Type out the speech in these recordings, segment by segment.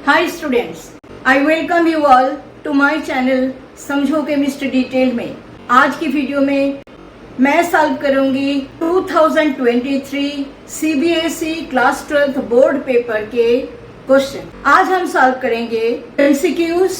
Hi students, I welcome you all to my channel समझो chemistry detail में। आज की वीडियो में मैं सॉल्व करूंगी 2023 सीबीएसई क्लास 12 बोर्ड पेपर के क्वेश्चन। आज हम सॉल्व करेंगे MCQs,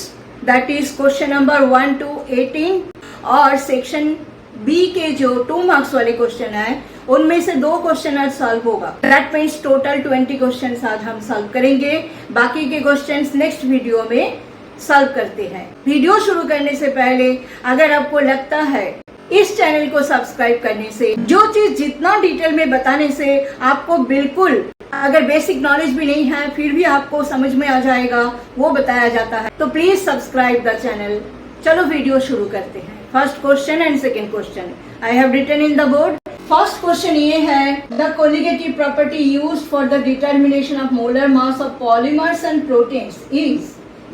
that is question number 1 to 18 और सेक्शन बी के जो 2 मार्क्स वाले क्वेश्चन है उनमें से 2 क्वेश्चन आज सॉल्व होगा। दैट मीन्स टोटल 20 क्वेश्चन आज हम सॉल्व करेंगे। बाकी के क्वेश्चन नेक्स्ट वीडियो में सॉल्व करते हैं। वीडियो शुरू करने से पहले अगर आपको लगता है इस चैनल को सब्सक्राइब करने से, जो चीज जितना डिटेल में बताने से आपको बिल्कुल अगर बेसिक नॉलेज भी नहीं है फिर भी आपको समझ में आ जाएगा, वो बताया जाता है, तो प्लीज सब्सक्राइब द चैनल। चलो वीडियो शुरू करते हैं। First question and second question I have written in the board. First question ये है, the colligative property used for the determination of molar mass of polymers and proteins is.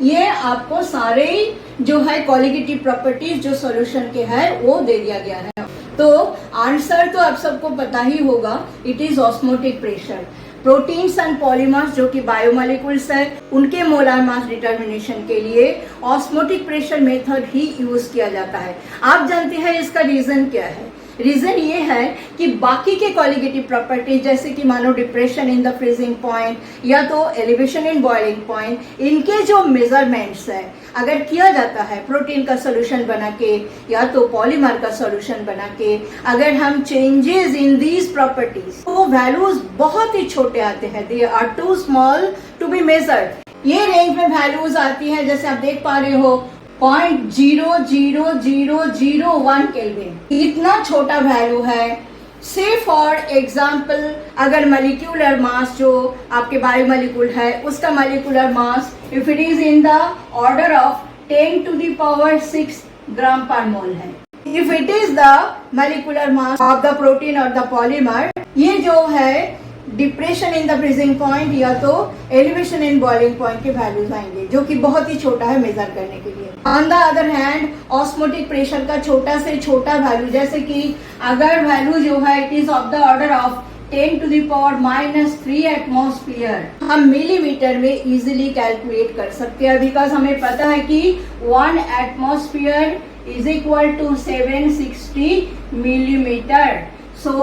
ये आपको सारे जो है कोलिगेटिव प्रॉपर्टीज जो सॉल्यूशन के है वो दे दिया गया है। तो आंसर तो आप सबको पता ही होगा, it is osmotic pressure. Proteins and polymers जो कि बायोमोलिक्यूल्स है उनके मोलर मास डिटर्मिनेशन के लिए ऑस्मोटिक प्रेशर मेथड ही यूज किया जाता है। आप जानते हैं इसका रीजन क्या है? रीजन ये है कि बाकी के कोलिगेटिव प्रॉपर्टीज जैसे कि मानो depression in the freezing point या तो एलिवेशन इन बॉइलिंग पॉइंट, इनके जो मेजरमेंट्स है अगर किया जाता है प्रोटीन का सॉल्यूशन बना के या तो पॉलीमर का सॉल्यूशन बना के, अगर हम चेंजेस इन दीज प्रॉपर्टीज तो वैल्यूज बहुत ही छोटे आते हैं। They are too small to be measured. ये रेंज में वैल्यूज आती है, जैसे आप देख पा रहे हो 0.00001 केल्विन, इतना छोटा वैल्यू है। से फॉर एग्जाम्पल अगर मॉलिक्यूलर मास जो आपके बायोमोलिक्यूल है उसका molecular mass if it is in the order of 10 to the power 6 ग्राम पर मोल है। If it is the molecular mass of the protein और द पॉलीमर, ये जो है depression in the freezing point या तो एलिवेशन इन बॉइलिंग पॉइंट के values आएंगे जो कि बहुत ही छोटा है मेजर करने के लिए। On the other hand osmotic pressure का छोटा से छोटा वैल्यू, जैसे कि अगर वैल्यू जो है it is of the order of 10 to the power -3 atmosphere, हम मिलीमीटर में इजीली कैलकुलेट कर सकते हैं बिकॉज हमें पता है कि 1 atmosphere is equal to 760 millimetre. So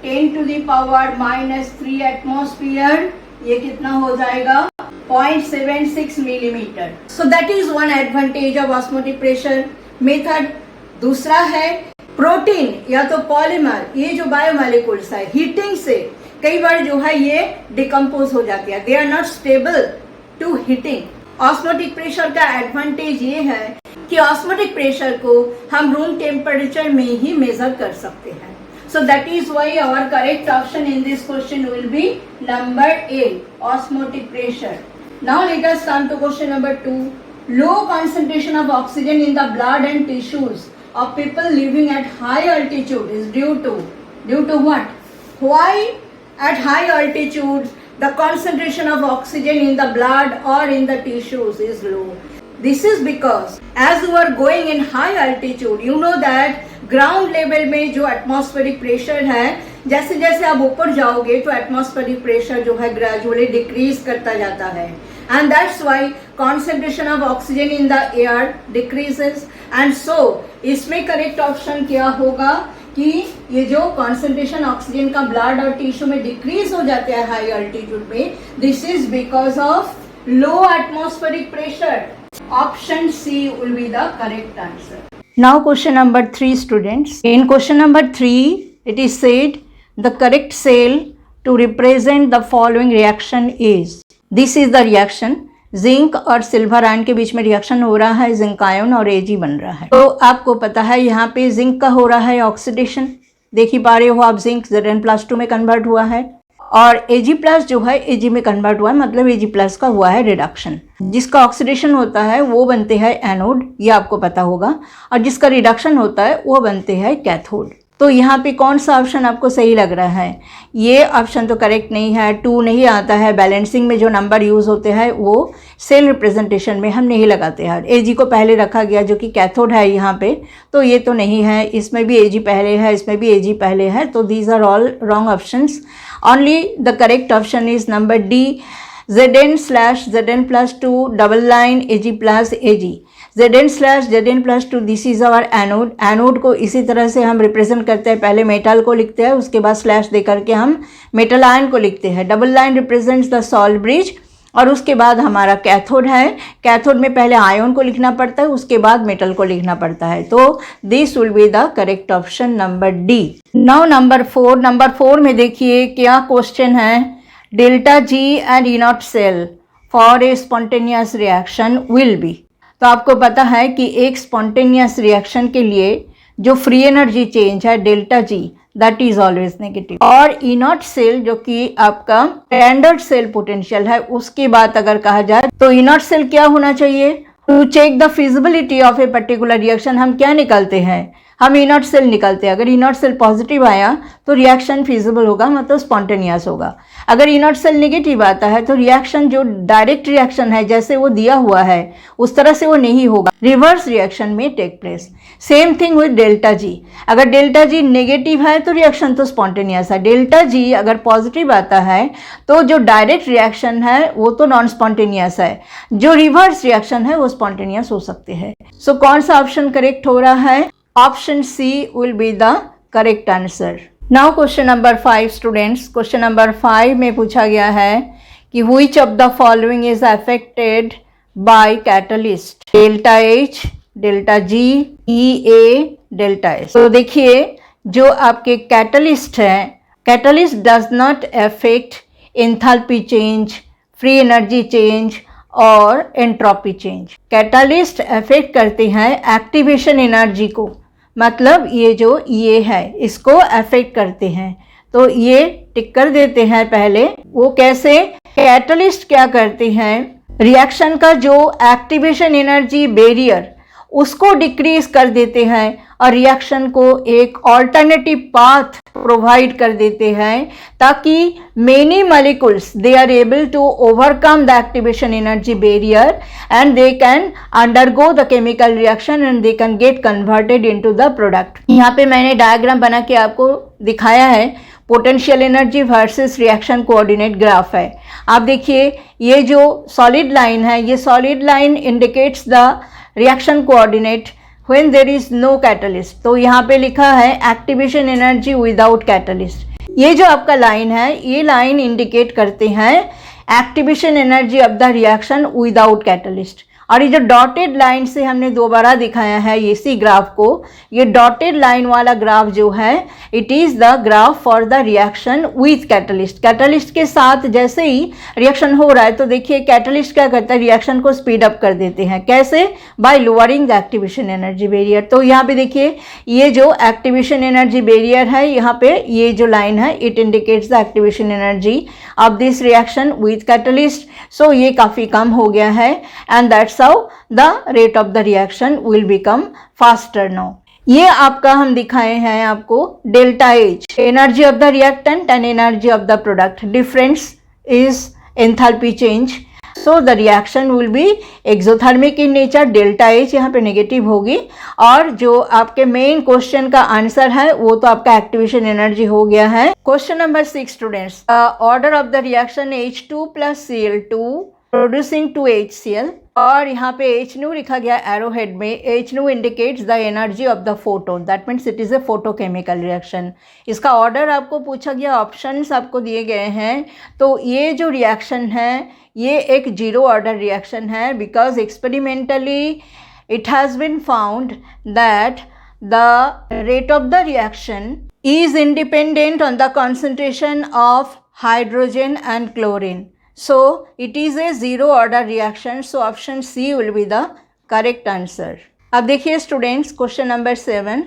10 to the power -3 atmosphere, ये कितना हो जाएगा 0.76 millimetre. So that is one advantage of osmotic pressure method. दूसरा है प्रोटीन या तो पॉलीमर, ये जो बायोमोलिक्यूल्स है हीटिंग से कई बार जो है ये डिकम्पोज हो जाती है, they are not stable to heating. Osmotic pressure का एडवांटेज ये है कि ऑस्मोटिक प्रेशर को हम रूम टेम्परेचर में ही मेजर कर सकते हैं। So that is why our correct option in this question will be number A, osmotic pressure. Now let us come to question number 2. Low concentration of oxygen in the blood and tissues of people living at high altitude is due to what? Why at high altitude the concentration of oxygen in the blood or in the tissues is low? This is because as you are going in high altitude, you know that ground level में जो atmospheric pressure है, जैसे जैसे आप ऊपर जाओगे तो atmospheric pressure जो है ग्रेजुअली डिक्रीज करता जाता है and that's why concentration of oxygen in the air decreases. And so इसमें करेक्ट ऑप्शन क्या होगा कि ये जो कॉन्सेंट्रेशन ऑक्सीजन का ब्लड और टिश्यू में डिक्रीज हो जाता है हाई अल्टीट्यूड में, this is because of low atmospheric pressure. Option C will be the correct answer. Now question number 3 students. In question number 3 it is said the correct cell to represent the following reaction is. This is the reaction. Zinc और silver ion के बीच में reaction हो रहा है, zinc ion और Ag बन रहा है। तो आपको पता है यहाँ पे जिंक का हो रहा है ऑक्सीडेशन, देख ही पा रहे हो आप, जिंक Zn+2 में कन्वर्ट हुआ है और Ag+ जो है Ag में कन्वर्ट हुआ है, मतलब Ag+ का हुआ है रिडक्शन। जिसका ऑक्सीडेशन होता है वो बनते हैं एनोड, ये आपको पता होगा, और जिसका रिडक्शन होता है वो बनते हैं कैथोड। तो यहाँ पे कौन सा ऑप्शन आपको सही लग रहा है? ये ऑप्शन तो करेक्ट नहीं है, 2 नहीं आता है। बैलेंसिंग में जो नंबर यूज़ होते हैं वो सेल रिप्रेजेंटेशन में हम नहीं लगाते हैं। Ag को पहले रखा गया जो कि कैथोड है यहाँ पे, तो ये तो नहीं है। इसमें भी Ag पहले है, इसमें भी Ag पहले है, तो these are all wrong options. Only the correct option is number D, Zn/Zn+2 double line Ag plus Ag, Zn/Zn+2 this is our anode. Anode को इसी तरह से हम रिप्रेजेंट करते हैं, पहले मेटल को लिखते हैं, उसके बाद स्लैश दे करके हम मेटल आयन को लिखते हैं। Double line represents the salt bridge, और उसके बाद हमारा कैथोड है। कैथोड में पहले आयन को लिखना पड़ता है, उसके बाद मेटल को लिखना पड़ता है। तो this will be the correct option number D. Now number 4, number 4 में देखिए क्या क्वेश्चन है। Delta G and E naught cell for a spontaneous reaction will be. तो आपको पता है कि एक स्पॉन्टेनियस रिएक्शन के लिए जो फ्री एनर्जी चेंज है delta ji, that is always negative. और ई नॉट सेल जो कि आपका स्टैंडर्ड सेल पोटेंशियल है, उसकी बात अगर कहा जाए तो ई नॉट सेल क्या होना चाहिए। To check the feasibility of a particular reaction हम क्या निकालते हैं, हम ई नॉट सेल निकालते हैं। अगर ई नॉट सेल पॉजिटिव आया तो रिएक्शन फिजिबल होगा, मतलब स्पॉन्टेनियस होगा। अगर ई नॉट सेल नेगेटिव आता है तो रिएक्शन जो डायरेक्ट रिएक्शन है जैसे वो दिया हुआ है उस तरह से वो नहीं होगा, रिवर्स रिएक्शन में take place. Same thing with delta G. अगर डेल्टा जी नेगेटिव है तो रिएक्शन तो स्पॉन्टेनियस है, डेल्टा जी अगर पॉजिटिव आता है तो जो डायरेक्ट रिएक्शन है वो तो नॉन स्पॉन्टेनियस है, जो रिवर्स रिएक्शन है वो स्पॉन्टेनियस हो सकते हैं। सो कौन सा ऑप्शन करेक्ट हो रहा है, option C will be the correct answer. Now question number 5 students, question number 5 में पूछा गया है कि which of the following is affected by catalyst, delta H, delta G, E A, delta S. तो देखिए जो आपके कैटलिस्ट हैं, catalyst does not affect enthalpy change, free energy change और एंट्रोपी चेंज। कैटलिस्ट अफेक्ट करते हैं एक्टिवेशन एनर्जी को, मतलब ये जो ये है इसको अफेक्ट करते हैं। तो ये टिक कर देते हैं पहले। वो कैसे, कैटलिस्ट क्या करते हैं, रिएक्शन का जो एक्टिवेशन एनर्जी बैरियर उसको डिक्रीज कर देते हैं और रिएक्शन को एक ऑल्टरनेटिव पाथ प्रोवाइड कर देते हैं ताकि many molecules they are able to overcome the activation energy barrier and they can undergo the chemical reaction and they can get converted into the product. यहाँ पे मैंने डायग्राम बना के आपको दिखाया है, potential energy versus reaction coordinate graph है। आप देखिए ये जो सॉलिड लाइन है, ये solid line indicates the reaction coordinate when there is no catalyst. तो यहाँ पे लिखा है एक्टिवेशन एनर्जी विदाउट कैटलिस्ट। ये जो आपका लाइन है ये लाइन इंडिकेट करते हैं activation energy of the reaction without catalyst. और ये जो डॉटेड लाइन से हमने दोबारा दिखाया है इसी ग्राफ को, ये डॉटेड लाइन वाला ग्राफ जो है it is the graph for the reaction with catalyst. Catalyst के साथ जैसे ही रिएक्शन हो रहा है तो देखिए कैटलिस्ट क्या करता है, रिएक्शन को स्पीड अप कर देते हैं। कैसे, bye lowering the activation energy barrier. तो यहाँ पे देखिए ये जो एक्टिवेशन एनर्जी बैरियर है, यहाँ पे ये जो लाइन है it indicates the activation energy of this reaction with catalyst. So ये काफ़ी कम हो गया है and that's how the rate of the reaction will become faster now। ये आपका हम दिखाए हैं आपको delta H, energy of the reactant and energy of the product. Difference is enthalpy change. So the reaction will be exothermic in nature, delta H यहाँ पे negative होगी। और जो आपके मेन क्वेश्चन का आंसर है वो तो आपका एक्टिवेशन एनर्जी हो गया है। Question number 6 students, order of the reaction H2 + Cl2 producing 2 HCl। और यहाँ पे H लिखा गया एरो हेड में। H indicates the energy of the photon, that means it is A photochemical reaction. इसका ऑर्डर आपको पूछा गया, ऑप्शंस आपको दिए गए हैं। तो ये जो रिएक्शन है ये एक जीरो ऑर्डर रिएक्शन है because experimentally it has been found that the rate of the reaction is independent on the concentration of hydrogen and chlorine. So it is a zero order reaction. So option C will be the correct answer. अब देखिए students question number 7,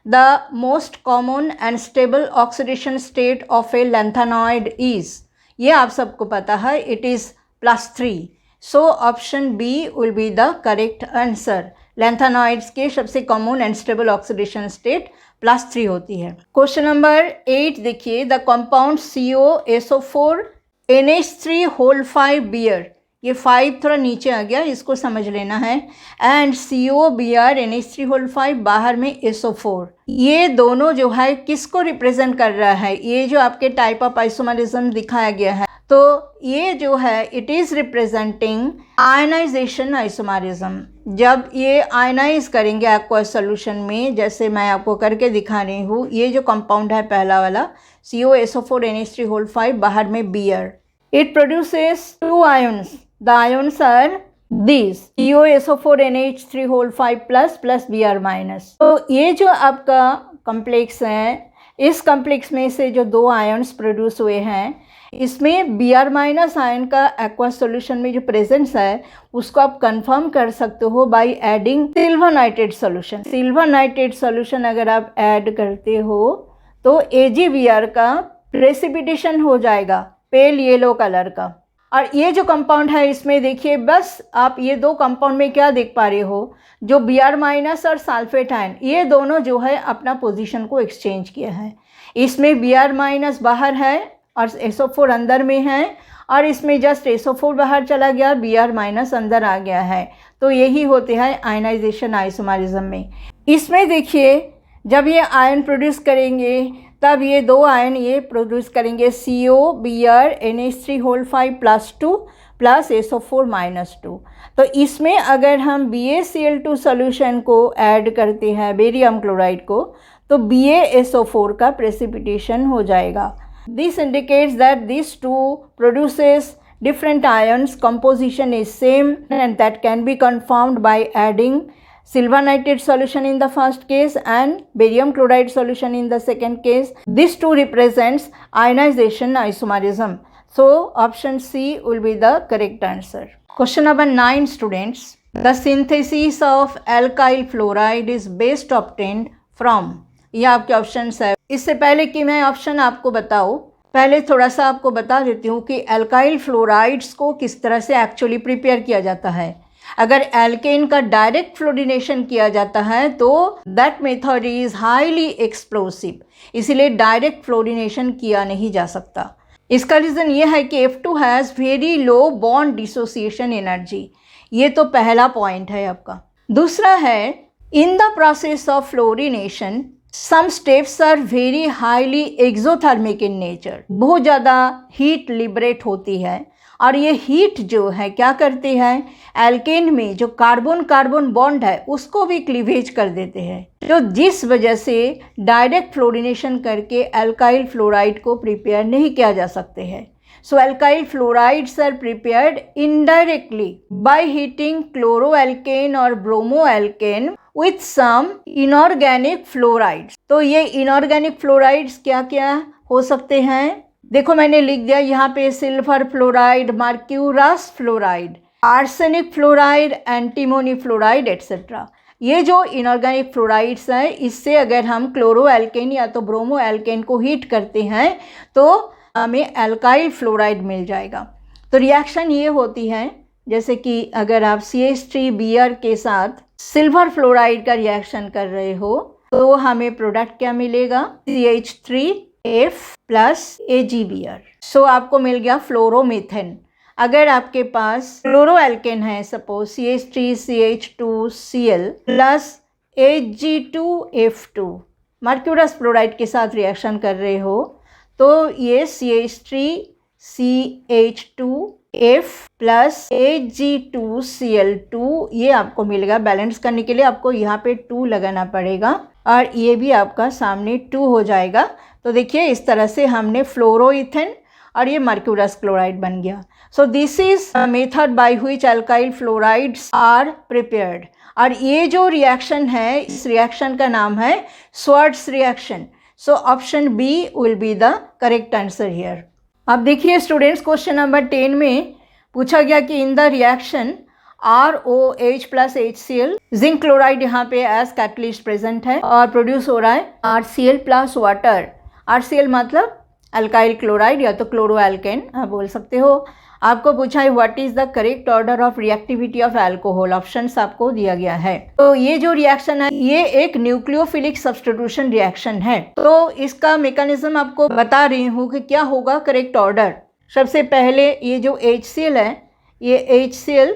the most common and stable oxidation state of a lanthanoid is, ये आप सबको पता है, it is +3. So option B will be the correct answer. Lanthanoids के सबसे common and stable oxidation state +3 होती है। क्वेश्चन नंबर 8 देखिए, the compound COSO4 NH3 whole 5 beer, ये 5 थोड़ा नीचे आ गया, इसको समझ लेना है। एंड COBr NH3 होल 5 बाहर में SO4, ये दोनों जो है किसको रिप्रेजेंट कर रहा है, ये जो आपके टाइप ऑफ आइसोमरिज्म दिखाया गया है तो ये जो है it is representing ionization isomerism. जब ये आयनाइज करेंगे एक्वस सोल्यूशन में, जैसे मैं आपको करके दिखा रही हूँ, ये जो कंपाउंड है पहला वाला COSO4NH3 बाहर में Br, it produces 2 ions. The ions are this COSO4NH3 plus Br minus. तो ये जो आपका कम्प्लेक्स है, इस कम्प्लेक्स में से जो 2 आयन्स प्रोड्यूस हुए हैं, इसमें Br माइनस आयन का एक्वस सॉल्यूशन में जो प्रेजेंस है उसको आप कंफर्म कर सकते हो by adding silver nitrate solution. Silver nitrate solution अगर आप ऐड करते हो तो AgBr का प्रेसिपिटेशन हो जाएगा पेल येलो कलर का। और ये जो कंपाउंड है इसमें देखिए, बस आप ये 2 कंपाउंड में क्या देख पा रहे हो, जो Br माइनस और सल्फेट आयन ये दोनों जो है अपना पोजीशन को एक्सचेंज किया है। इसमें Br माइनस बाहर है और SO4 अंदर में है, और इसमें जस्ट SO4 बाहर चला गया, Br माइनस अंदर आ गया है। तो यही होते हैं आयनाइजेशन आइसोमरिज्म में। इसमें देखिए जब ये आयन प्रोड्यूस करेंगे तब ये 2 आयन ये प्रोड्यूस करेंगे COBr NH3 plus 2 plus SO4 minus 2। तो इसमें अगर हम BaCl2 सोल्यूशन को ऐड करते हैं बेरियम क्लोराइड को, तो BaSO4 का प्रेसिपिटेशन हो जाएगा। This indicates that these two produces different ions, composition is same, and that can be confirmed by adding silver nitrate solution in the first case and barium chloride solution in the second case. This two represents ionization isomerism. So option C will be the correct answer. Question number 9 students. The synthesis of alkyl fluoride is best obtained from, ये आपके options है। इससे पहले कि मैं option आपको बताऊं, पहले थोड़ा सा आपको बता देती हूँ कि एल्काइल फ्लोराइड्स को किस तरह से एक्चुअली प्रिपेयर किया जाता है। अगर एल्केन का डायरेक्ट फ्लोरिनेशन किया जाता है तो that method is highly explosive, इसीलिए डायरेक्ट फ्लोरिनेशन किया नहीं जा सकता। इसका रीज़न ये है कि F2 has very low bond dissociation energy. ये तो पहला पॉइंट है आपका। दूसरा है, in the process of fluorination some steps are very highly exothermic in nature. बहुत ज़्यादा हीट लिबरेट होती है, और ये हीट जो है क्या करती है, एल्केन में जो कार्बन कार्बन बॉन्ड है उसको भी क्लीवेज कर देते हैं, तो जिस वजह से डायरेक्ट फ्लोरिनेशन करके एल्काइल फ्लोराइड को प्रिपेयर नहीं किया जा सकते हैं। So alkyl fluorides are prepared indirectly by heating chloroalkane or bromoalkane with some inorganic fluorides। तो ये inorganic fluorides क्या क्या हो सकते हैं, देखो मैंने लिख दिया यहाँ पे silver fluoride, mercurous fluoride, arsenic fluoride, antimony fluoride etcetera. ये जो इनऑर्गेनिक फ्लोराइड्स हैं, इससे अगर हम क्लोरोएल्केन या तो ब्रोमोएल्केन को हीट करते हैं तो हमें एल्काइल फ्लोराइड मिल जाएगा। तो रिएक्शन ये होती है, जैसे कि अगर आप CH3Br के साथ सिल्वर फ्लोराइड का रिएक्शन कर रहे हो तो हमें प्रोडक्ट क्या मिलेगा, CH3F प्लस AgBr। सो आपको मिल गया फ्लोरोमीथेन। अगर आपके पास क्लोरोएल्केन है, suppose CH3CH2Cl plus Ag2F2, mercurous fluoride के साथ रिएक्शन कर रहे हो तो ये CH3CH2F प्लस Ag2Cl2 ये आपको मिलेगा। बैलेंस करने के लिए आपको यहाँ पे 2 लगाना पड़ेगा और ये भी आपका सामने 2 हो जाएगा। तो देखिए इस तरह से हमने फ्लोरोइथेन और ये मर्क्यूरस क्लोराइड बन गया। So this is method by which alkyl fluorides are prepared. और ये जो रिएक्शन है, इस रिएक्शन का नाम है Swarts reaction. So option B will be the correct answer here. अब देखिए स्टूडेंट्स, क्वेश्चन नंबर 10 में पूछा गया कि in the reaction ROH plus HCl, zinc chloride यहाँ पे एज कैटलिस्ट प्रेजेंट है और प्रोड्यूस हो रहा है RCl प्लस वाटर। RCl मतलब अल्काइल क्लोराइड या तो क्लोरोएल्केन आप बोल सकते हो। आपको पूछा है what is the correct order of reactivity of alcohol, options आपको दिया गया है। तो ये जो रिएक्शन है ये एक न्यूक्लियोफिलिक सब्स्टिट्यूशन रिएक्शन है। तो इसका मैकेनिज्म आपको बता रही हूँ कि क्या होगा करेक्ट ऑर्डर। सबसे पहले ये जो HCl है, ये HCl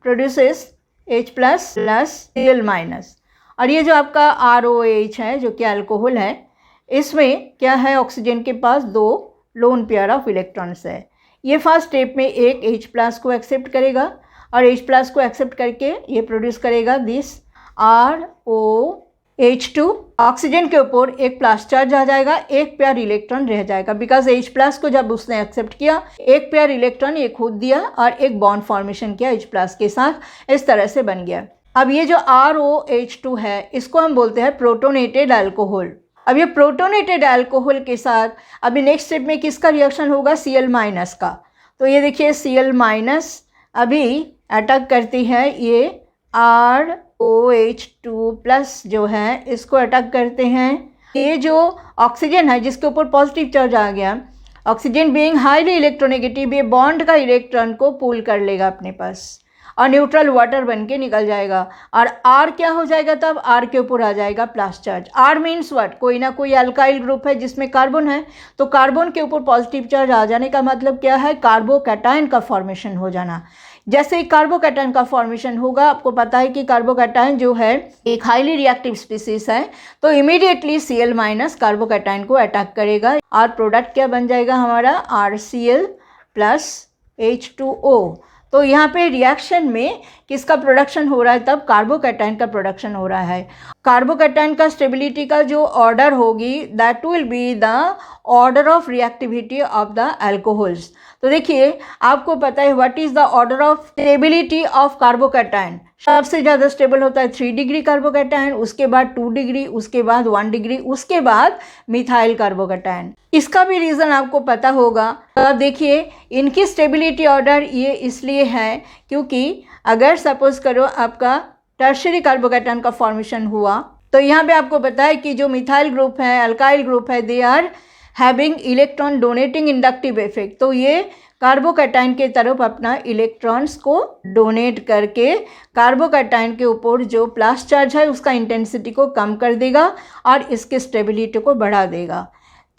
produces H plus plus Cl minus, और ये जो आपका ROH है जो कि अल्कोहल है, इसमें क्या है, ऑक्सीजन के पास 2 लोन पेयर ऑफ इलेक्ट्रॉन्स है। ये फर्स्ट स्टेप में एक H+ को एक्सेप्ट करेगा और H+ को एक्सेप्ट करके ये प्रोड्यूस करेगा दिस ROH2। ऑक्सीजन के ऊपर एक प्लस चार्ज आ जाएगा, एक पेयर इलेक्ट्रॉन रह जाएगा, बिकॉज H+ को जब उसने एक्सेप्ट किया एक पेयर इलेक्ट्रॉन ये खुद दिया और एक बॉन्ड फॉर्मेशन किया H+ के साथ, इस तरह से बन गया। अब ये जो ROH2 है इसको हम बोलते हैं प्रोटोनेटेड अल्कोहल। अब ये प्रोटोनेटेड अल्कोहल के साथ अभी नेक्स्ट स्टेप में किसका रिएक्शन होगा, Cl- का। तो ये देखिए Cl- अभी अटैक करती है ये ROH2+ जो है इसको अटैक करते हैं। ये जो ऑक्सीजन है जिसके ऊपर पॉजिटिव चार्ज आ गया, ऑक्सीजन बीइंग हाईली इलेक्ट्रोनेगेटिव, ये बॉन्ड का इलेक्ट्रॉन को पुल कर लेगा अपने पास और न्यूट्रल वाटर बन के निकल जाएगा। और R क्या हो जाएगा, तब R के ऊपर आ जाएगा plus charge. R means what, कोई ना कोई अल्काइल ग्रुप है जिसमें कार्बन है, तो कार्बन के ऊपर पॉजिटिव चार्ज आ जाने का मतलब क्या है, कार्बोकैटायन का फॉर्मेशन हो जाना। जैसे ही कार्बोकैटायन का फॉर्मेशन होगा, आपको पता है कि कार्बोकैटायन जो है एक हाईली रिएक्टिव स्पीसीज है, तो इमीडिएटली Cl- कार्बोकैटायन को अटैक करेगा और प्रोडक्ट क्या बन जाएगा हमारा, RCl+H2O। तो यहाँ पे रिएक्शन में किसका प्रोडक्शन हो रहा है, तब कार्बोकैटायन का प्रोडक्शन हो रहा है। कार्बोकैटायन का स्टेबिलिटी का जो ऑर्डर होगी that will be the order of reactivity of the alcohols. तो देखिए आपको पता है what is the order of stability of carbocation. सबसे ज़्यादा स्टेबल होता है 3 डिग्री कार्बोकैटायन, उसके बाद 2 डिग्री, उसके बाद 1 डिग्री, उसके बाद मिथाइल कार्बोकैटायन। इसका भी रीज़न आपको पता होगा। अब देखिए इनकी स्टेबिलिटी ऑर्डर ये इसलिए है क्योंकि अगर सपोज करो आपका टर्शियरी कार्बोकैटायन का फॉर्मेशन हुआ, तो यहाँ पे आपको पता है कि जो मिथाइल ग्रुप है, अल्काइल ग्रुप है, they are having electron donating inductive effect. तो ये कार्बोकैटायन के तरफ अपना इलेक्ट्रॉन्स को डोनेट करके कार्बोकैटायन के ऊपर जो प्लस चार्ज है उसका इंटेंसिटी को कम कर देगा और इसके स्टेबिलिटी को बढ़ा देगा।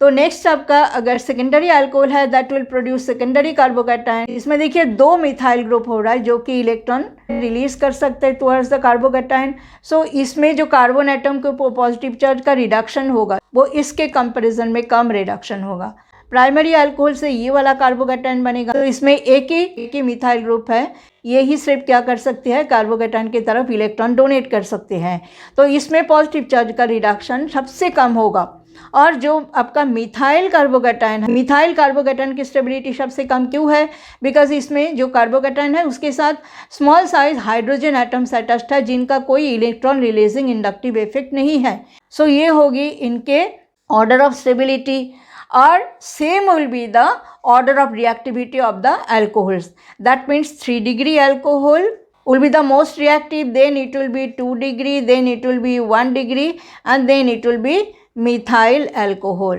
तो नेक्स्ट आपका अगर सेकेंडरी अल्कोहल है that will produce secondary carbocation. इसमें देखिए 2 मिथाइल ग्रुप हो रहा है जो कि इलेक्ट्रॉन रिलीज कर सकते हैं टुवर्ड्स द कार्बोकैटायन। सो इसमें जो कार्बन एटम के ऊपर पॉजिटिव चार्ज का रिडक्शन होगा वो इसके कंपैरिजन में कम रिडक्शन होगा। प्राइमरी अल्कोहल से ये वाला कार्बोकैटायन बनेगा, तो इसमें एक ही मिथाइल ग्रुप है, ये ही सिर्फ क्या कर सकते हैं, कार्बोकैटायन की तरफ इलेक्ट्रॉन डोनेट कर सकते हैं। तो इसमें पॉजिटिव चार्ज का रिडक्शन सबसे कम होगा। और जो आपका मिथाइल कार्बोकैटायन है, मिथाइल कार्बोकैटायन की स्टेबिलिटी सबसे कम क्यों है, बिकॉज इसमें जो कार्बोकैटायन है उसके साथ small size hydrogen atoms attached है जिनका कोई इलेक्ट्रॉन रिलीजिंग इंडक्टिव इफेक्ट नहीं है। सो ये होगी इनके ऑर्डर ऑफ स्टेबिलिटी। और same will be the order of reactivity of the alcohols. That means 3 degree alcohol will be the most reactive, then it will be 2 degree, then it will be 1 degree, and then it will be methyl alcohol.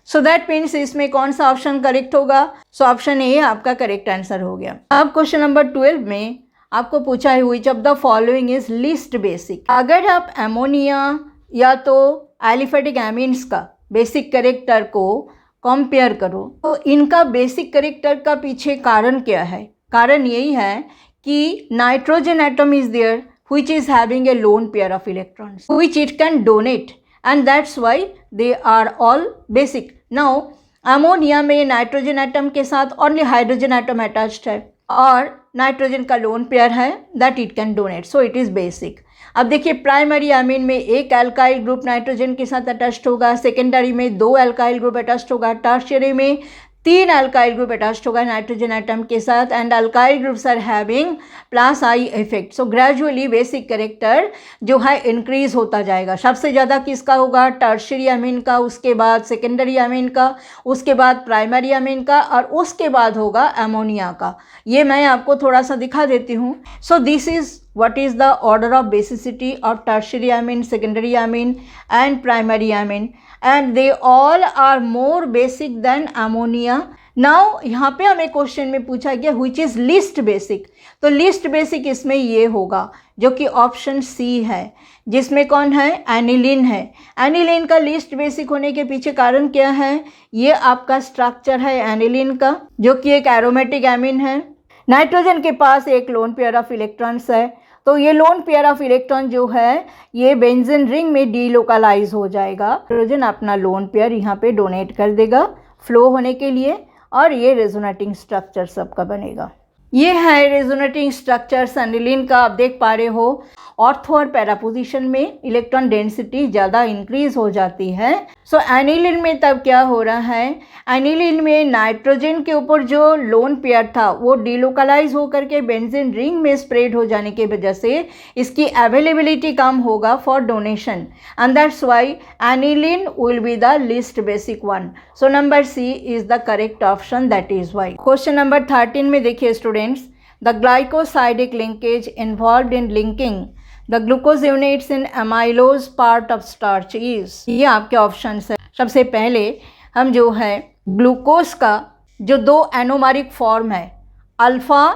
So that means इसमें कौन सा option correct होगा, so option A आपका correct answer हो गया। अब question number 12 में आपको पूछा है which of the following is least basic। अगर आप अमोनिया या तो एलिफेटिक एमीन्स का बेसिक करेक्टर को कंपेयर करो तो इनका बेसिक करेक्टर का पीछे कारण क्या है। कारण यही है कि nitrogen atom is there which is having a lone pair of electrons which it can donate and that's why they are all basic. Now ammonia में नाइट्रोजन एटम के साथ ओनली हाइड्रोजन एटम अटैच्ड है और nitrogen का lone pair है that it can donate, so it is basic. अब देखिए primary amine में एक अल्काइल ग्रुप नाइट्रोजन के साथ अटैच्ड होगा, सेकेंडरी में 2 अल्काइल ग्रुप अटैच्ड होगा, टर्शियरी में 3 अल्काइल ग्रुप अटैच्ड होगा नाइट्रोजन एटम के साथ and alkyl groups are having plus I effect. So gradually basic character जो है इंक्रीज होता जाएगा। सबसे ज़्यादा किसका होगा, टर्शियरी अमीन का, उसके बाद सेकेंडरी अमीन का, उसके बाद प्राइमरी अमीन का और उसके बाद होगा अमोनिया का। ये मैं आपको थोड़ा सा दिखा देती हूँ। So this is what is the order of basicity of tertiary amine, secondary amine and primary amine and they all are more basic than ammonia. Now यहाँ पे हमें क्वेश्चन में पूछा गया which is least basic, तो least basic इसमें ये होगा जो कि ऑप्शन सी है जिसमें कौन है, एनिलीन है। एनिलीन का लीस्ट बेसिक होने के पीछे कारण क्या है, ये आपका स्ट्रक्चर है एनिलीन का जो कि एक एरोमेटिक एमीन है। नाइट्रोजन के पास एक लोन पेयर ऑफ इलेक्ट्रॉन्स है, तो ये लोन पेयर ऑफ इलेक्ट्रॉन जो है ये बेंजीन रिंग में डीलोकलाइज हो जाएगा। नाइट्रोजन अपना लोन पेयर यहाँ पे डोनेट कर देगा फ्लो होने के लिए और ये रेजोनेटिंग स्ट्रक्चर सबका बनेगा। ये है रेजोनेटिंग स्ट्रक्चर्स एनिलीन का। आप देख पा रहे हो ऑर्थो और पैरा पोजीशन में इलेक्ट्रॉन डेंसिटी ज़्यादा इंक्रीज हो जाती है। सो एनिलीन में तब क्या हो रहा है, एनिलीन में नाइट्रोजन के ऊपर जो लोन पेयर था वो डिलोकलाइज होकर के बेंजीन रिंग में स्प्रेड हो जाने की वजह से इसकी अवेलेबिलिटी कम होगा for donation, and that's why aniline will be the least basic one. So number C is the correct option, that is why. Question number 13 में देखिए students, the glycosidic linkage involved in linking the glucose units in amylose part of starch is. ये आपके option है। सबसे पहले हम जो है ग्लूकोज का जो दो एनोमरिक फॉर्म है alpha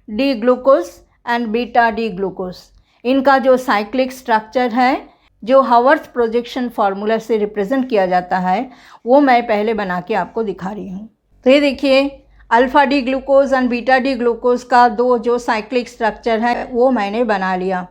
D glucose and beta D glucose, इनका जो साइक्लिक स्ट्रक्चर है जो हावर्थ प्रोजेक्शन फार्मूला से रिप्रेजेंट किया जाता है वो मैं पहले बना के आपको दिखा रही हूँ। तो ये देखिए alpha D glucose and beta D glucose का दो जो साइक्लिक स्ट्रक्चर है वो मैंने बना लिया।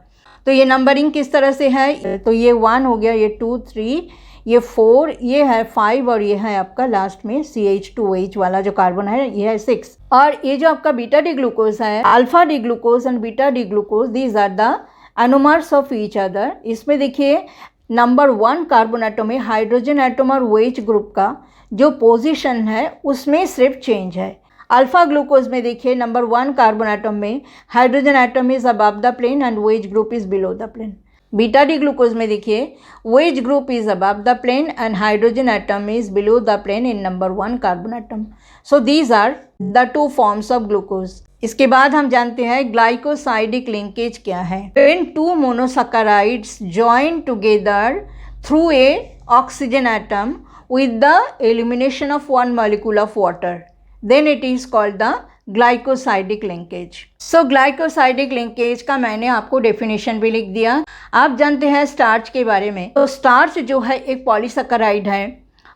तो ये नंबरिंग किस तरह से है, तो ये 1 हो गया, ये 2 3, ये 4, ये है 5 और ये है आपका लास्ट में CH2OH वाला जो कार्बन है ये है 6। और ये जो आपका बीटा डी ग्लूकोज है, alpha D glucose and beta D glucose, these are the anomers of each other. इसमें देखिए नंबर 1 कार्बन एटम में हाइड्रोजन एटम और OH ग्रुप का जो पोजीशन है उसमें सिर्फ चेंज है। अल्फा ग्लूकोज में देखिए नंबर 1 कार्बन एटम में hydrogen atom is above the plane and OH group is below the plane. Beta D glucose में देखिए OH group is above the plane and hydrogen atom is below the plane in number 1 carbon atom. So these are the 2 forms of glucose. इसके बाद हम जानते हैं glycosidic linkage क्या है। When 2 monosaccharides join together through a oxygen atom with the elimination of 1 molecule of water, then it is called the glycosidic linkage. So glycosidic linkage का मैंने आपको डेफिनेशन भी लिख दिया। आप जानते हैं स्टार्च के बारे में, तो स्टार्च जो है एक पॉलीसैकेराइड है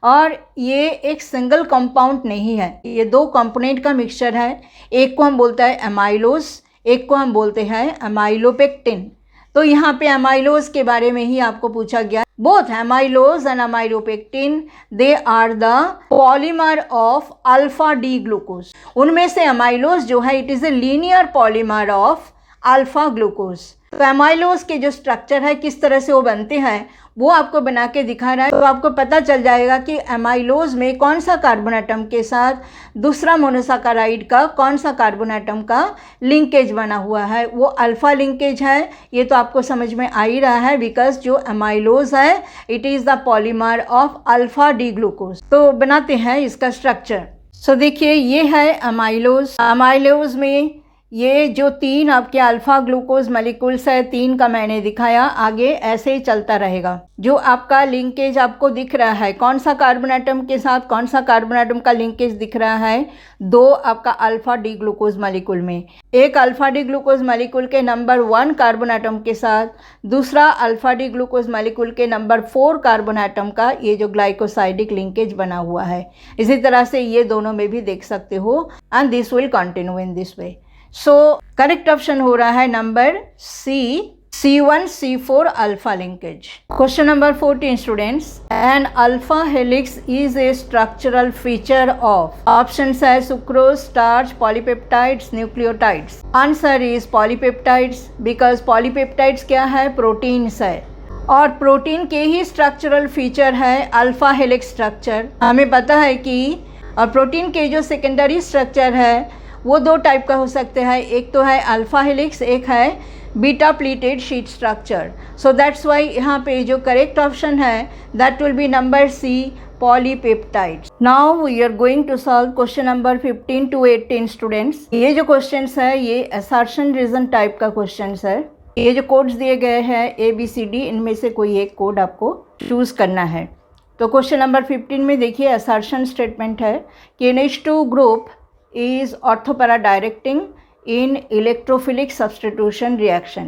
और ये एक सिंगल कंपाउंड नहीं है, ये 2 कंपोनेंट का मिक्सचर है। एक को हम बोलते हैं एमाइलोज, एक को हम बोलते हैं एमाइलोपेक्टिन। तो यहाँ पे एमाइलोज के बारे में ही आपको पूछा गया। Both amylose and amylopectin they are the polymer of alpha D glucose. उनमें से एमाइलोज जो है it is a linear polymer of alpha glucose. तो एमाइलोज के जो स्ट्रक्चर है किस तरह से वो बनते हैं वो आपको बना के दिखा रहा है। तो आपको पता चल जाएगा कि एमाइलोज में कौन सा कार्बन एटम के साथ दूसरा मोनोसैकेराइड का कौन सा कार्बन एटम का लिंकेज बना हुआ है, वो अल्फा लिंकेज है। ये तो आपको समझ में आ ही रहा है बिकॉज जो एमाइलोज है it is the polymer of alpha D glucose. तो बनाते हैं इसका स्ट्रक्चर। सो देखिए ये है एमाइलोज। एमाइलोज में ये जो 3 आपके अल्फा ग्लूकोज मॉलिक्यूल्स है 3 का मैंने दिखाया, आगे ऐसे ही चलता रहेगा। जो आपका लिंकेज आपको दिख रहा है कौन सा कार्बन एटम के साथ कौन सा कार्बन एटम का लिंकेज दिख रहा है, 2 आपका अल्फा डी ग्लूकोज मॉलिक्यूल में, एक अल्फा डी ग्लूकोज मॉलिक्यूल के नंबर 1 कार्बन एटम के साथ दूसरा अल्फा डी ग्लूकोज मॉलिक्यूल के नंबर 4 कार्बन एटम का ये जो ग्लाइकोसाइडिक लिंकेज बना हुआ है। इसी तरह से ये दोनों में भी देख सकते हो and this will continue in this way. So correct option हो रहा है number C, C1 C4 alpha linkage. Question number 14 students, an alpha helix is a structural feature of, options है sucrose, starch, polypeptides, nucleotides. Answer is polypeptides because polypeptides क्या है, proteins है और protein के ही स्ट्रक्चरल फीचर है alpha helix structure. हमें पता है कि प्रोटीन के जो सेकेंडरी स्ट्रक्चर है वो 2 टाइप का हो सकते हैं, एक तो है अल्फा हेलिक्स, एक है beta pleated sheet structure. So that's why यहाँ पे जो करेक्ट ऑप्शन है that will be number C, polypeptides. Now we are going to solve question number 15 to 18 students. ये जो क्वेश्चंस है ये असर्शन रीजन टाइप का क्वेश्चंस है। ये जो कोड्स दिए गए हैं ABCD, इनमें से कोई एक कोड आपको चूज करना है। तो क्वेश्चन नंबर 15 में देखिए असर्शन स्टेटमेंट है कि NH2 group is orthopara directing in electrophilic substitution reaction।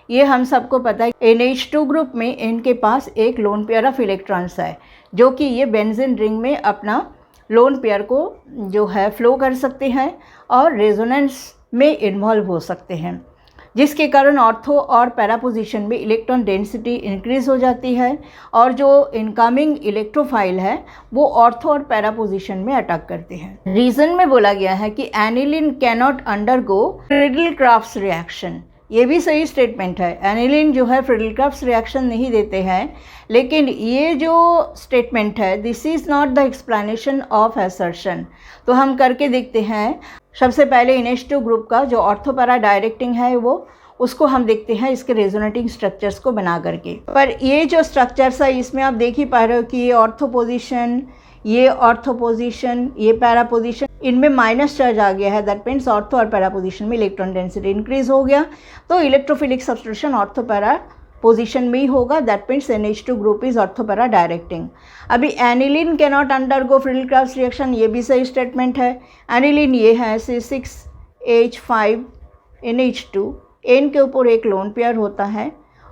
ये हम सबको पता है NH2 ग्रुप में इनके पास एक लोन पेयर ऑफ इलेक्ट्रॉन्स है जो कि ये बेंजीन रिंग में अपना लोन पेयर को जो है फ्लो कर सकते हैं और रेजोनेंस में इन्वॉल्व हो सकते हैं। जिसके कारण ऑर्थो और पैरा पोजीशन में इलेक्ट्रॉन डेंसिटी इंक्रीज हो जाती है और जो इनकमिंग इलेक्ट्रोफाइल है वो ऑर्थो और पैरा पोजीशन में अटैक करते हैं। रीजन में बोला गया है कि aniline cannot undergo Friedel Crafts reaction. ये भी सही स्टेटमेंट है, एनिलीन जो है फ्रीडल-क्राफ्ट्स रिएक्शन नहीं देते हैं, लेकिन ये जो स्टेटमेंट है this is not the explanation of assertion. तो हम करके देखते हैं। सबसे पहले NH2 ग्रुप का जो ऑर्थोपैरा डायरेक्टिंग है वो उसको हम देखते हैं इसके रेजोनेटिंग स्ट्रक्चर्स को बना करके। पर ये जो स्ट्रक्चर्स है इसमें आप देख ही पा रहे हो कि ये ऑर्थो पोजीशन, ये ऑर्थो पोजीशन, ये पैरा पोजीशन, इनमें माइनस चार्ज आ गया है। दैट मीन्स ऑर्थो और पैरा पोजीशन में इलेक्ट्रॉन डेंसिटी इंक्रीज हो गया, तो electrophilic substitution ortho para position में ही होगा। That means NH2 group is ortho para directing. अभी aniline can not undergo Friedel Crafts reaction, ये भी सही स्टेटमेंट है। एनिलीन ये है C6H5NH2, N के ऊपर एक लोन पेयर होता है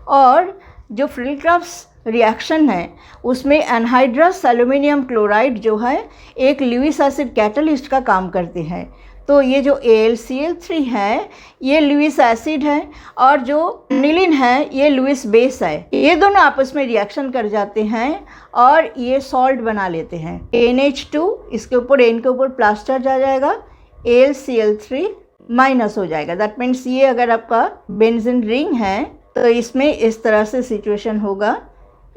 और जो फ्रीडल-क्राफ्ट्स रिएक्शन है उसमें एनहाइड्रस एल्यूमिनियम क्लोराइड जो है एक लुईस एसिड कैटलिस्ट का काम करते हैं। तो ये जो AlCl3 है ये लुईस एसिड है और जो एनिलीन है ये लुईस बेस है। ये दोनों आपस में रिएक्शन कर जाते हैं और ये सॉल्ट बना लेते हैं। NH2 इसके ऊपर N के ऊपर प्लस चार्ज आ जाएगा, AlCl3 माइनस हो जाएगा। दैट मीन्स ये अगर आपका बेंजीन रिंग है तो इसमें इस तरह से सिचुएशन होगा,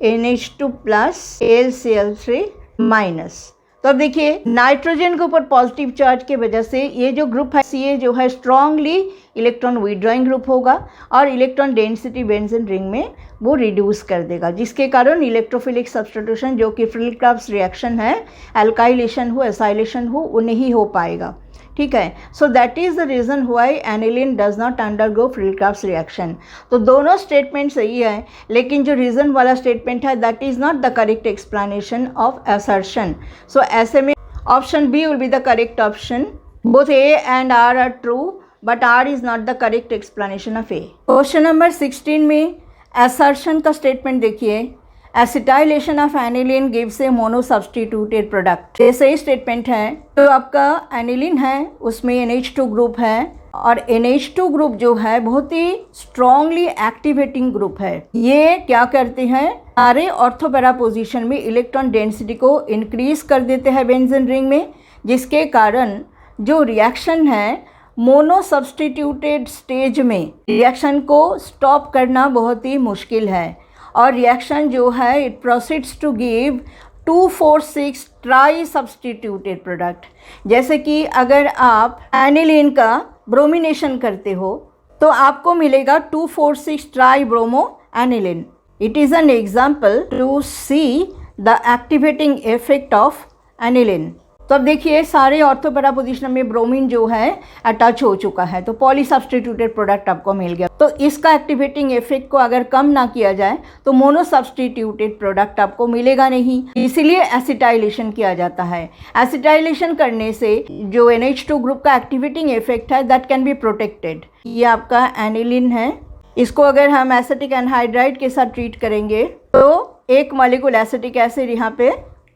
NH2 प्लस AlCl3 माइनस। तो अब देखिए नाइट्रोजन के ऊपर पॉजिटिव चार्ज के वजह से ये जो ग्रुप है Ca जो है स्ट्रांगली इलेक्ट्रॉन विड्रॉइंग ग्रुप होगा और इलेक्ट्रॉन डेंसिटी बेंजीन रिंग में वो रिड्यूस कर देगा, जिसके कारण इलेक्ट्रोफिलिक सब्स्टिट्यूशन जो कि फ्रीडल-क्राफ्ट्स रिएक्शन है, एल्काइलेशन हो एसाइलेशन हो, वो नहीं हो पाएगा। ठीक है, so that is the reason why aniline does not undergo Friedel Crafts reaction. तो दोनों स्टेटमेंट सही है, लेकिन जो रीज़न वाला स्टेटमेंट है that is not the correct explanation of assertion. So ऐसे में option B will be the correct option. Both A and R are true but R is not the correct explanation of A। Question number 16 में assertion का statement देखिए, acetylation of aniline gives a mono substituted product. ये सही statement है। तो आपका aniline है उसमें NH2 ग्रुप है और NH2 ग्रुप जो है बहुत ही स्ट्रांगली एक्टिवेटिंग ग्रुप है। ये क्या करते हैं, सारे ऑर्थोपैरा पोजीशन में इलेक्ट्रॉन डेंसिटी को इंक्रीज कर देते हैं बेंजीन रिंग में, जिसके कारण जो रिएक्शन है मोनो सब्स्टिट्यूटेड स्टेज में रिएक्शन को स्टॉप करना बहुत ही मुश्किल है और रिएक्शन जो है it proceeds to give 2,4,6 tri substituted product. जैसे कि अगर आप एनिलीन का ब्रोमिनेशन करते हो तो आपको मिलेगा 2,4,6 tri bromo aniline. It is an example to see the activating effect of aniline. तो अब देखिए सारे ऑर्थोपैरा पोजीशन में ब्रोमीन जो है अटैच हो चुका है, तो पॉली सब्स्टिट्यूटेड प्रोडक्ट आपको मिल गया। तो इसका एक्टिवेटिंग इफेक्ट को अगर कम ना किया जाए तो मोनो सब्स्टिट्यूटेड प्रोडक्ट आपको मिलेगा नहीं, इसीलिए एसिटाइलेशन किया जाता है। एसिटाइलेशन करने से जो NH2 ग्रुप का एक्टिवेटिंग इफेक्ट है दैट कैन बी प्रोटेक्टेड। ये आपका एनिलीन है, इसको अगर हम एसिटिक एनहाइड्राइड के साथ ट्रीट करेंगे तो एक मॉलिक्यूल एसिटिक एसिड यहाँ पे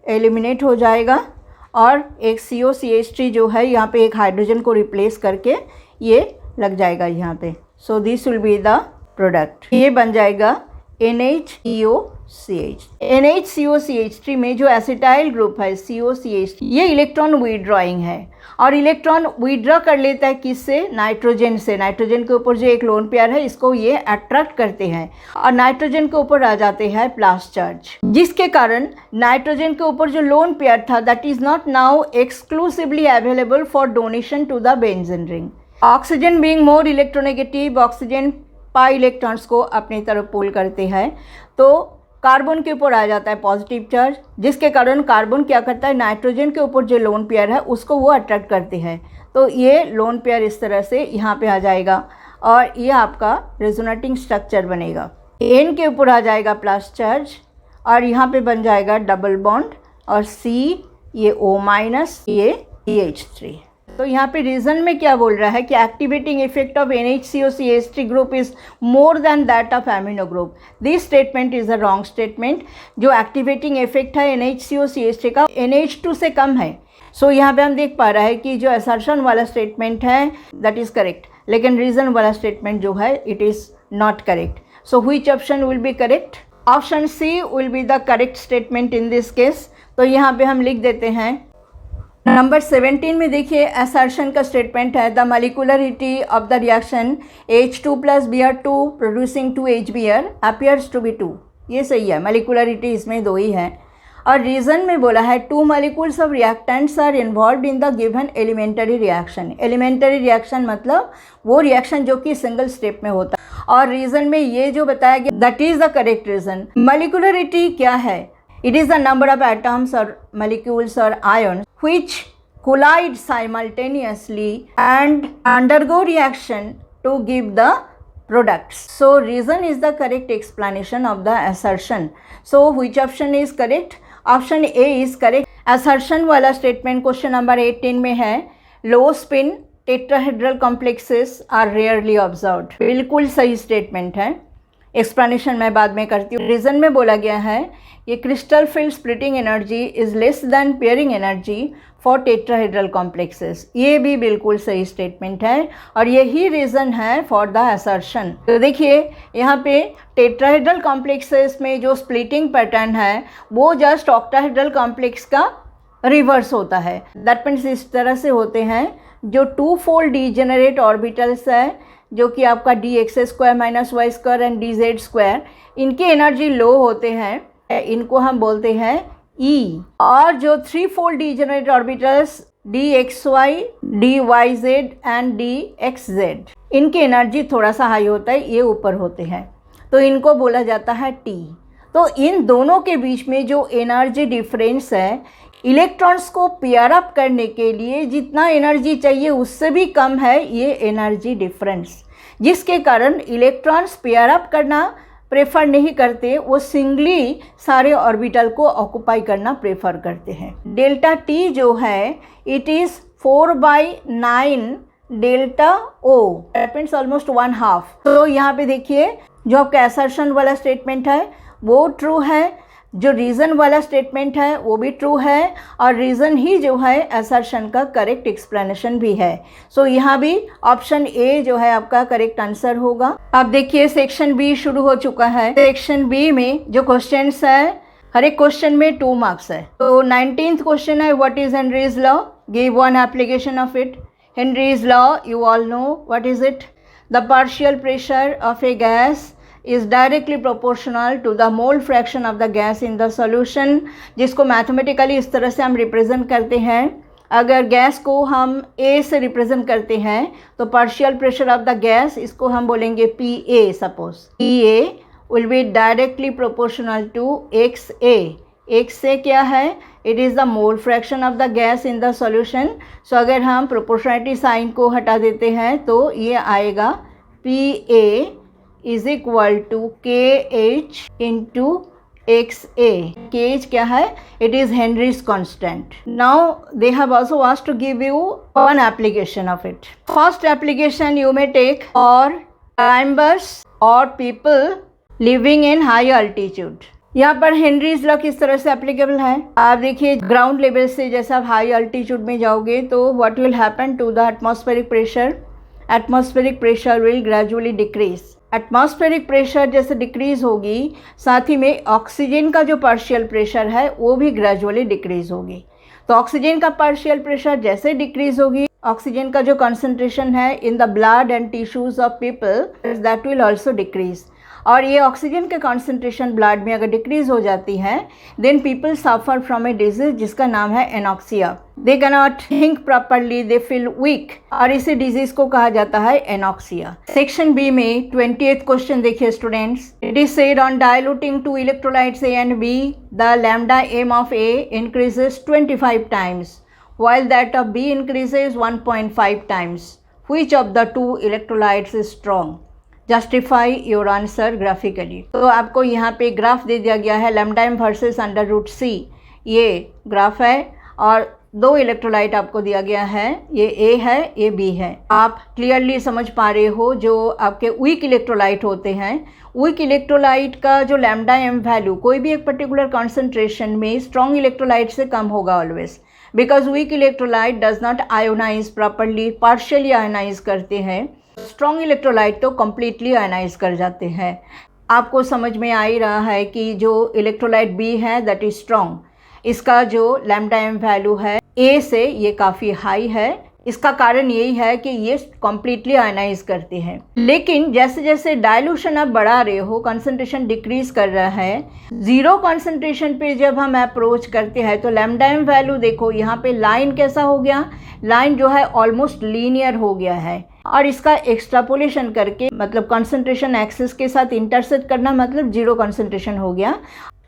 एलिमिनेट हो जाएगा और एक COCH3 जो है यहाँ पे एक हाइड्रोजन को रिप्लेस करके ये लग जाएगा यहाँ पे। So this will be the product. ये बन जाएगा NHCOCH। NHCOCH3 में जो एसिटाइल ग्रुप है COCH3 ये इलेक्ट्रॉन विड्रॉइंग है और इलेक्ट्रॉन विड्रॉ कर लेता है किससे, नाइट्रोजन से। नाइट्रोजन के ऊपर जो एक लोन पेयर है इसको ये अट्रैक्ट करते हैं और नाइट्रोजन के ऊपर आ जाते हैं प्लस चार्ज, जिसके कारण नाइट्रोजन के ऊपर जो लोन पेयर था that is not now exclusively available for donation to the benzene ring. Oxygen being more electronegative, oxygen pi electrons को अपनी तरफ पुल करते हैं तो कार्बन के ऊपर आ जाता है पॉजिटिव चार्ज, जिसके कारण कार्बन क्या करता है, नाइट्रोजन के ऊपर जो लोन पेयर है उसको वो अट्रैक्ट करते हैं। तो ये लोन पेयर इस तरह से यहाँ पे आ जाएगा और ये आपका रेजोनेटिंग स्ट्रक्चर बनेगा। N के ऊपर आ जाएगा प्लस चार्ज और यहाँ पे बन जाएगा डबल बॉन्ड और C ये O- ये CH3। तो यहाँ पे रीजन में क्या बोल रहा है कि activating effect of NHCOCH3 group is more than that of amino group. This statement is a wrong statement. जो एक्टिवेटिंग इफेक्ट है NHCOCH3 का NH2 से कम है। सो यहाँ पे हम देख पा रहे हैं कि जो असर्शन वाला स्टेटमेंट है दैट इज़ करेक्ट, लेकिन रीज़न वाला स्टेटमेंट जो है it is not correct. So which option will be correct? Option C will be the correct statement in this case. तो यहाँ पे हम लिख देते हैं नंबर 17 में देखिए असर्शन का स्टेटमेंट है the molecularity of the reaction H2 plus Br2 producing 2 HBr appears to be 2. ये सही है, मॉलिक्यूलरिटी इसमें 2 ही है. और रीज़न में बोला है 2 molecules of reactants are involve in the given elementary reaction. Elementary reaction मतलब वो रिएक्शन जो कि सिंगल स्टेप में होता है. और रीज़न में ये जो बताया गया that is the correct reason. Molecularity क्या है? It is the number of atoms or molecules or ions which collide simultaneously and undergo reaction to give the products. So reason is the correct explanation of the assertion. So which option is correct? Option A is correct. Assertion वाला statement question number 18 में है low spin tetrahedral complexes are rarely observed. बिल्कुल सही statement है. Explanation मैं बाद में करती हूँ. रीज़न में बोला गया है ये crystal field splitting energy is less than pairing energy for tetrahedral complexes. ये भी बिल्कुल सही स्टेटमेंट है और यही रीज़न है फॉर द असर्शन. तो देखिए यहाँ पे टेट्राहेड्रल कॉम्प्लेक्सेस में जो स्प्लिटिंग पैटर्न है वो जस्ट ऑक्टाहेड्रल कॉम्प्लेक्स का रिवर्स होता है. दैट मीन्स इस तरह से होते हैं जो 2 फोल्ड डीजेनरेट ऑर्बिटल्स है जो कि आपका dx² minus Y square and dz², इनकी एनर्जी लो होते हैं, इनको हम बोलते हैं E. और जो 3 fold degenerate orbitals dxy, dyz and dxz, इनकी एनर्जी थोड़ा सा हाई होता है, ये ऊपर होते हैं, तो इनको बोला जाता है T. तो इन दोनों के बीच में जो एनर्जी डिफरेंस है, इलेक्ट्रॉन्स को पेयर अप करने के लिए जितना एनर्जी चाहिए उससे भी कम है ये एनर्जी डिफरेंस, जिसके कारण इलेक्ट्रॉन्स पेयर अप करना प्रेफर नहीं करते, वो सिंगली सारे ऑर्बिटल को ऑक्यूपाई करना प्रेफर करते हैं. डेल्टा टी जो है it is 4/9 delta O, that means almost 1/2. तो यहाँ पे देखिए जो आपका असर्शन वाला स्टेटमेंट है वो ट्रू है, जो रीज़न वाला स्टेटमेंट है वो भी ट्रू है, और रीज़न ही जो है असर्शन का करेक्ट एक्सप्लेनेशन भी है. सो यहाँ भी ऑप्शन ए जो है आपका करेक्ट आंसर होगा. अब देखिए सेक्शन बी शुरू हो चुका है. सेक्शन बी में जो क्वेश्चंस है हर एक क्वेश्चन में 2 मार्क्स है. तो 19th क्वेश्चन है what is Henry's law, give one application of it. Henry's law you all know what is it. The partial pressure of A gas is directly proportional to the mole fraction of the gas in the solution, जिसको mathematically इस तरह से हम represent करते हैं. अगर gas को हम A से रिप्रेजेंट करते हैं तो partial pressure of the gas इसको हम बोलेंगे PA. Suppose PA will be directly proportional to XA. XA क्या है? It is the mole fraction of the gas in the solution. So अगर हम प्रोपोर्शनलिटी साइन को हटा देते हैं तो ये आएगा PA is equal to KH into XA. KH क्या है? It is Henry's constant. Now they have also asked to give you one application of it. First application you may take for climbers or people living in high altitude. यहाँ पर Henry's law किस तरह से applicable है? आप देखिए ground level से जैसे आप हाई अल्टीट्यूड में जाओगे तो what will happen to the atmospheric pressure. Atmospheric pressure will gradually decrease. Atmospheric pressure जैसे डिक्रीज़ होगी साथ ही में ऑक्सीजन का जो पार्शियल प्रेशर है वो भी ग्रेजुअली डिक्रीज़ होगी. तो ऑक्सीजन का पार्शियल प्रेशर जैसे डिक्रीज़ होगी, ऑक्सीजन का जो कंसंट्रेशन है in the blood and tissues of people that will also decrease. और ये ऑक्सीजन के कंसंट्रेशन ब्लड में अगर डिक्रीज़ हो जाती है then people suffer from a disease जिसका नाम है anoxia. They can not think properly, they feel weak, और इसी डिजीज को कहा जाता है एनॉक्सिया. सेक्शन बी में 20th क्वेश्चन देखिए students. It is said on diluting two electrolytes A and B the lambda M of A increases 25 times while that of B increases 1.5 times. Which of the two electrolytes is strong? Justify your answer graphically. तो आपको यहाँ पे graph दे दिया गया है lambda M versus √C. ये graph है और 2 इलेक्ट्रोलाइट आपको दिया गया है, ये A है ये B है. आप क्लियरली समझ पा रहे हो जो आपके वीक इलेक्ट्रोलाइट होते हैं, वीक इलेक्ट्रोलाइट का जो लैम्डा एम वैल्यू कोई भी एक पर्टिकुलर कॉन्सेंट्रेशन में स्ट्रॉन्ग इलेक्ट्रोलाइट से कम होगा always. Because weak electrolyte does not ionize properly, partially ionize करते हैं। स्ट्रॉन्ग इलेक्ट्रोलाइट तो कम्प्लीटली आयोनाइज कर जाते हैं। आपको समझ में आ ही रहा है कि जो इलेक्ट्रोलाइट बी है दैट इज स्ट्रॉन्ग, इसका जो लैम्डा एम वैल्यू है ए से ये काफ़ी हाई है। इसका कारण यही है कि ये कम्प्लीटली आयनाइज करते हैं। लेकिन जैसे जैसे डाइल्यूशन आप बढ़ा रहे हो, कंसंट्रेशन डिक्रीज कर रहा है, जीरो कंसंट्रेशन पे जब हम अप्रोच करते हैं तो लैम्डा एम वैल्यू देखो यहाँ पे लाइन कैसा हो गया, लाइन जो है ऑलमोस्ट लीनियर हो गया है। और इसका एक्सट्रापोलेशन करके मतलब कंसंट्रेशन एक्सिस के साथ इंटरसेक्ट करना मतलब जीरो कंसंट्रेशन हो गया।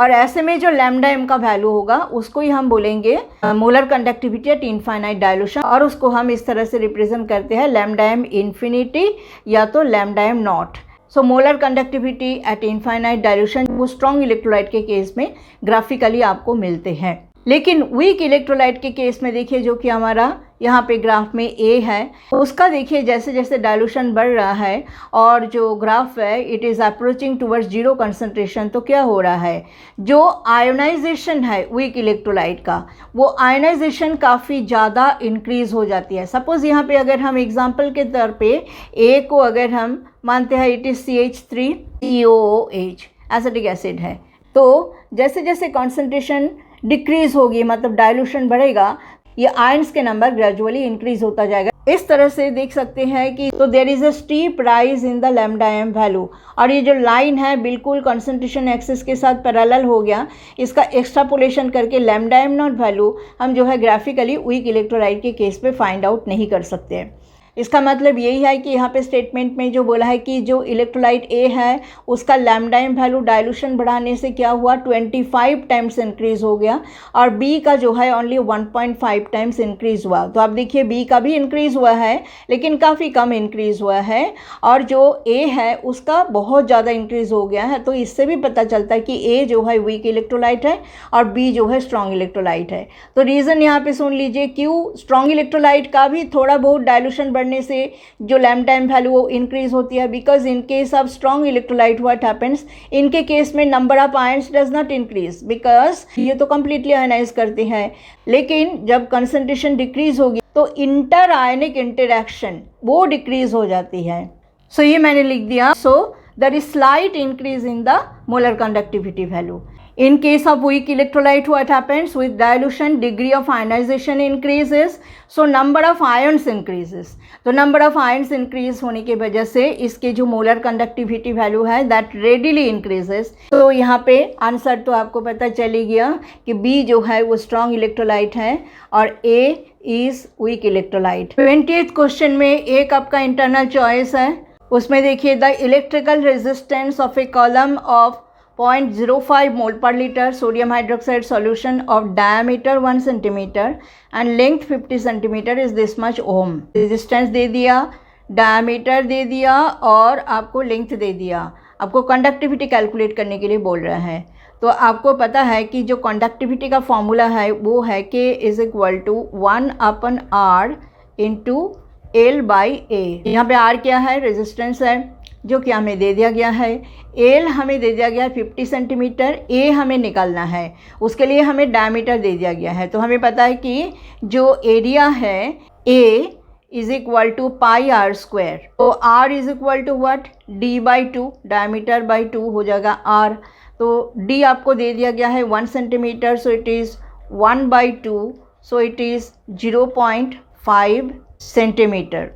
और ऐसे में जो लैम्डा एम का वैल्यू होगा उसको ही हम बोलेंगे molar conductivity eight infinite dilution, और उसको हम इस तरह से रिप्रेजेंट करते हैं लैम्डा एम इन्फिनिटी या तो lambda am not. So molar conductivity eight infinite dilution वो स्ट्रॉन्ग इलेक्ट्रोलाइट के केस में ग्राफिकली आपको मिलते हैं। लेकिन वीक इलेक्ट्रोलाइट के केस में देखिए, जो कि हमारा यहाँ पे ग्राफ में ए है, उसका देखिए जैसे जैसे डाइल्यूशन बढ़ रहा है और जो ग्राफ है it is approaching towards zero concentration, तो क्या हो रहा है, जो आयोनाइजेशन है वीक इलेक्ट्रोलाइट का, वो आयोनाइजेशन काफ़ी ज़्यादा इंक्रीज़ हो जाती है। सपोज़ यहाँ पे अगर हम एग्जांपल के तौर पे ए को अगर हम मानते हैं it is CH3COOH acetic acid है, तो जैसे जैसे कॉन्सेंट्रेशन डिक्रीज होगी मतलब डाइल्यूशन बढ़ेगा, ये आयंस के नंबर ग्रेजुअली इंक्रीज होता जाएगा। इस तरह से देख सकते हैं कि तो there is a steep rise in the lambda M value, और ये जो लाइन है बिल्कुल कंसंट्रेशन एक्सिस के साथ पैरेलल हो गया। इसका एक्सट्रापोलेशन करके लैम्डा एम नॉट वैल्यू हम जो है ग्राफिकली वीक इलेक्ट्रोलाइट के केस पे फाइंड आउट नहीं कर सकते हैं। इसका मतलब यही है कि यहाँ पे स्टेटमेंट में जो बोला है कि जो इलेक्ट्रोलाइट ए है उसका लैम्डा एम वैल्यू डाइल्यूशन बढ़ाने से क्या हुआ 25 टाइम्स इंक्रीज़ हो गया, और बी का जो है ओनली 1.5 टाइम्स इंक्रीज़ हुआ। तो आप देखिए बी का भी इंक्रीज़ हुआ है लेकिन काफ़ी कम इंक्रीज़ हुआ है, और जो ए है उसका बहुत ज़्यादा इंक्रीज़ हो गया है। तो इससे भी पता चलता है कि ए जो है वीक इलेक्ट्रोलाइट है और बी जो है स्ट्रॉन्ग इलेक्ट्रोलाइट है। तो रीज़न यहाँ पे सुन लीजिए क्यों स्ट्रॉन्ग इलेक्ट्रोलाइट का भी थोड़ा बहुत डाइल्यूशन बढ़ने से जो लैम्डा एम वैल्यू वो इंक्रीज होती है, because in case of strong electrolyte what happens, इनके केस में number of ions does not increase because ये तो कंप्लीटली आयनाइज करते हैं। लेकिन जब कंसंट्रेशन डिक्रीज होगी तो इंटर आयनिक इंटरेक्शन वो डिक्रीज हो जाती है। सो ये मैंने लिख दिया। So there is slight increase in the molar conductivity value. In case of weak electrolyte, what happens with dilution, degree of ionization increases, so number of ions increases. तो number of ions increase होने की वजह से इसके जो molar conductivity value है that readily increases। तो यहाँ पे आंसर तो आपको पता चली गया कि B जो है वो strong electrolyte है और A is weak electrolyte। 20th question में एक आपका internal choice है, उसमें देखिए the electrical resistance of a column of 0.05 mole per liter sodium hydroxide solution of diameter 1 centimeter and length 50 centimeter is this much ohm। resistance दे दिया, diameter दे दिया और आपको length दे दिया। आपको conductivity कैलकुलेट करने के लिए बोल रहा है। तो आपको पता है कि जो conductivity का फॉर्मूला है वो है K is equal to 1/R into L by A। यहाँ पे R क्या है, रेजिस्टेंस है जो कि हमें दे दिया गया है। एल हमें दे दिया गया है 50 सेंटीमीटर, ए हमें निकालना है, उसके लिए हमें डायमीटर दे दिया गया है। तो हमें पता है कि जो एरिया है A is equal to pi R square, तो R is equal to what, D by 2, diameter by 2 हो जाएगा आर। तो डी आपको दे दिया गया है 1 centimetre, so it is 1/2, so it is 0.5 centimetre.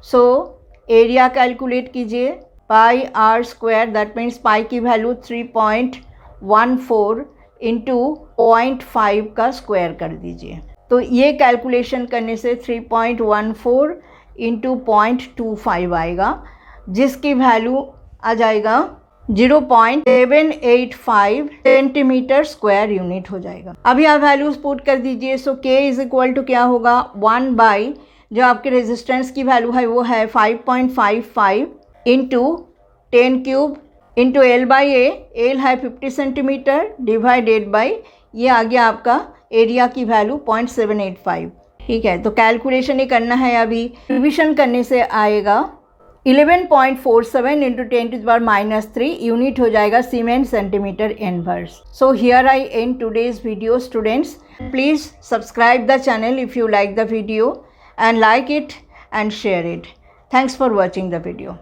So area calculate कीजिए, pi R square that means pi की वैल्यू 3.14 इंटू 0.5 का स्क्वायर कर दीजिए। तो ये कैलकुलेशन करने से 3.14 इंटू 0.25 आएगा, जिसकी वैल्यू आ जाएगा 0.785 सेंटीमीटर स्क्वायर यूनिट हो जाएगा। अभी आप वैल्यूज पुट कर दीजिए। सो के इज इक्वल टू क्या होगा, 1 बाई जो आपके रेजिस्टेंस की वैल्यू है वो है 5.55 into 10 cube into L by A, L है 50 सेंटीमीटर डिवाइडेड बाई ये आ गया आपका एरिया की वैल्यू 0.785। ठीक है, तो कैलकुलेशन ही करना है। अभी रिविजन करने से आएगा 11.47 into 10 to the power minus 3 unit हो जाएगा cement centimetre inverse. So here I end today's video, students. Please subscribe the channel if you like the video and like it and share it. Thanks for watching the video.